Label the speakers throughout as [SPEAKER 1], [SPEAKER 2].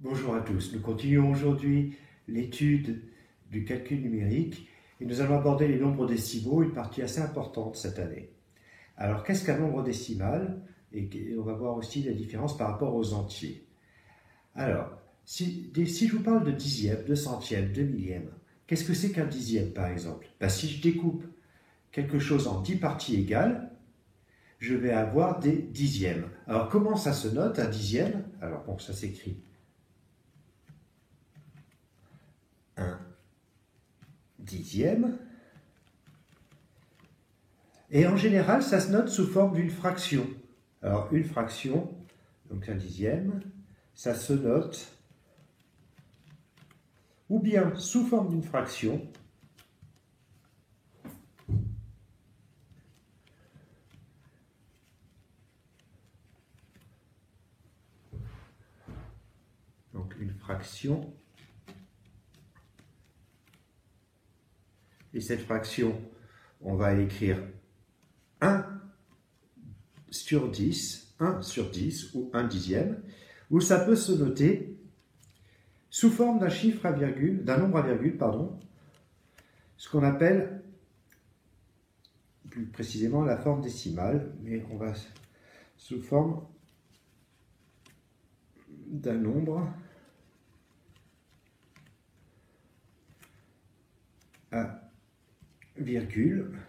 [SPEAKER 1] Bonjour à tous, nous continuons aujourd'hui l'étude du calcul numérique et nous allons aborder les nombres décimaux, une partie assez importante cette année. Alors qu'est-ce qu'un nombre décimal? Et on va voir aussi la différence par rapport aux entiers. Alors, si je vous parle de dixième, de centième, de millième, qu'est-ce que c'est qu'un dixième par exemple? Si je découpe quelque chose en 10 parties égales, je vais avoir des dixièmes. Alors comment ça se note un dixième? Alors bon, ça s'écrit 1 dixième. Et en général, ça se note sous forme d'une fraction. Alors, une fraction, donc un dixième, ça se note ou bien sous forme d'une fraction, donc une fraction, et cette fraction, on va écrire 1 sur 10, 1 sur 10 ou 1 dixième, ou ça peut se noter sous forme d'un chiffre à virgule, d'un nombre à virgule, pardon, ce qu'on appelle plus précisément la forme décimale, mais on va sous forme d'un nombre à virgule,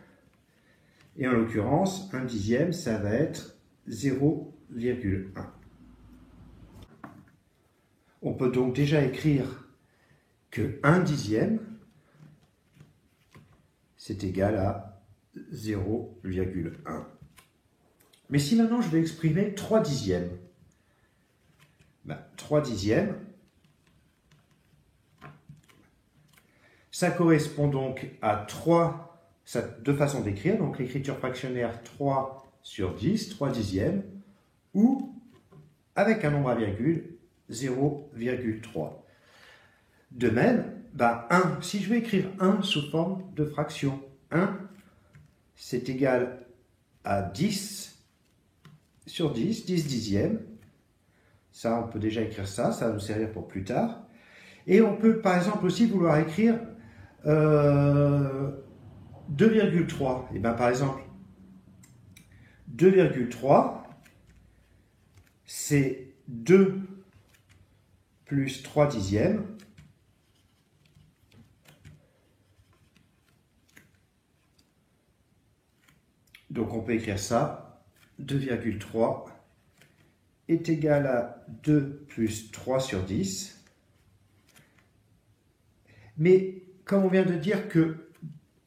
[SPEAKER 1] et en l'occurrence, un dixième, ça va être 0,1. On peut donc déjà écrire que 1 dixième, c'est égal à 0,1. Mais si maintenant je vais exprimer 3 dixièmes, 3 dixièmes, ça correspond donc à 3, deux façons d'écrire, donc l'écriture fractionnaire 3 sur 10, 3 dixièmes, ou avec un nombre à virgule, 0,3. De même, 1, si je vais écrire 1 sous forme de fraction, 1, c'est égal à 10 sur 10, 10 dixièmes. Ça, on peut déjà écrire ça, ça va nous servir pour plus tard. Et on peut, par exemple, aussi vouloir écrire 2,3. Et bien, par exemple, 2,3, c'est 2 plus 3 dixièmes. Donc on peut écrire ça, 2,3 est égal à 2 plus 3 sur 10. Mais comme on vient de dire que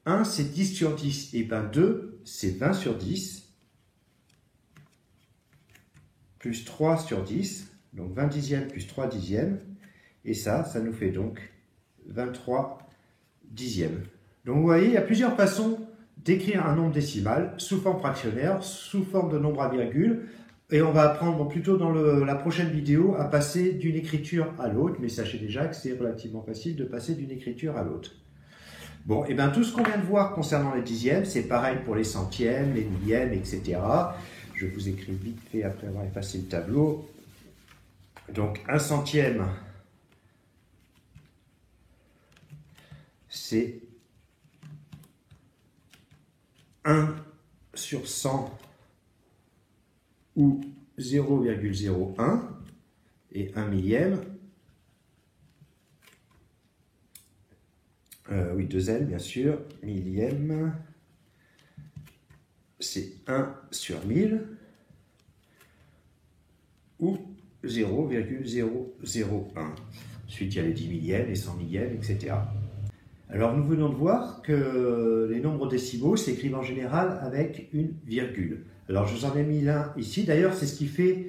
[SPEAKER 1] 1 c'est 10 sur 10, et bien 2 c'est 20 sur 10, plus 3 sur 10, donc 20 dixièmes plus 3 dixièmes, et ça nous fait donc 23 dixièmes. Donc vous voyez, il y a plusieurs façons d'écrire un nombre décimal, sous forme fractionnaire, sous forme de nombre à virgule, et on va apprendre plutôt dans la prochaine vidéo à passer d'une écriture à l'autre, mais sachez déjà que c'est relativement facile de passer d'une écriture à l'autre. Bon, et bien tout ce qu'on vient de voir concernant les dixièmes, c'est pareil pour les centièmes, les millièmes, etc. Je vous écris vite fait après avoir effacé le tableau. Donc un centième, c'est 1 sur 100 ou 0,01, et 1 millième, oui, 2 L bien sûr, millième, c'est 1 sur 1000 ou 0,001. Ensuite, il y a les 10 millièmes, les 100 millièmes, etc. Alors, nous venons de voir que les nombres décimaux s'écrivent en général avec une virgule. Alors, je vous en ai mis un ici. D'ailleurs, c'est ce qui fait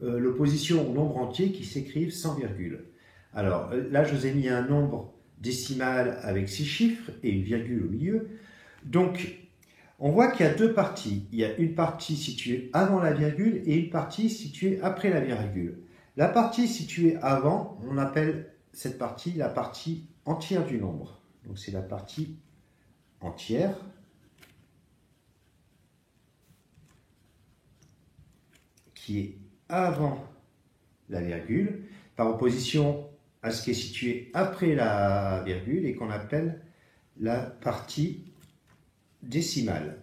[SPEAKER 1] l'opposition aux nombres entiers qui s'écrivent sans virgule. Alors, là, je vous ai mis un nombre décimal avec 6 chiffres et une virgule au milieu. Donc, on voit qu'il y a deux parties. Il y a une partie située avant la virgule et une partie située après la virgule. La partie située avant, on appelle cette partie la partie entière du nombre. Donc c'est la partie entière qui est avant la virgule. par opposition à ce qui est situé après la virgule et qu'on appelle la partie décimale.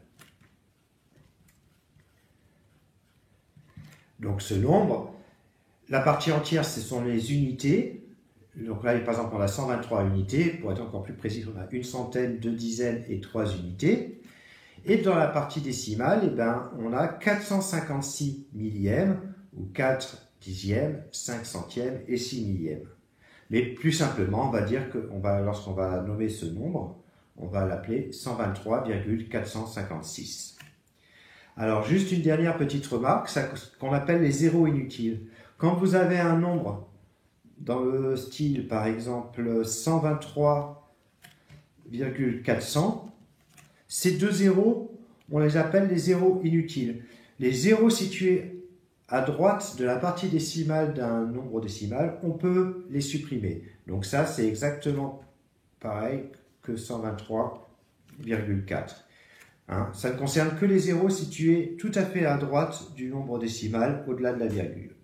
[SPEAKER 1] Donc ce nombre, la partie entière, ce sont les unités. Donc là, par exemple, on a 123 unités. Pour être encore plus précis, on a une centaine, 2 dizaines et 3 unités. Et dans la partie décimale, eh ben, on a 456 millièmes, ou 4 dixièmes, 5 centièmes et 6 millièmes. Mais plus simplement, on va dire que lorsqu'on va nommer ce nombre, on va l'appeler 123,456. Alors, juste une dernière petite remarque, qu'on appelle les zéros inutiles. Quand vous avez un nombre dans le style, par exemple, 123,400, ces deux zéros, on les appelle les zéros inutiles. Les zéros situés à droite de la partie décimale d'un nombre décimal, on peut les supprimer. Donc ça, c'est exactement pareil que 123,4. Ça ne concerne que les zéros situés tout à fait à droite du nombre décimal, au-delà de la virgule.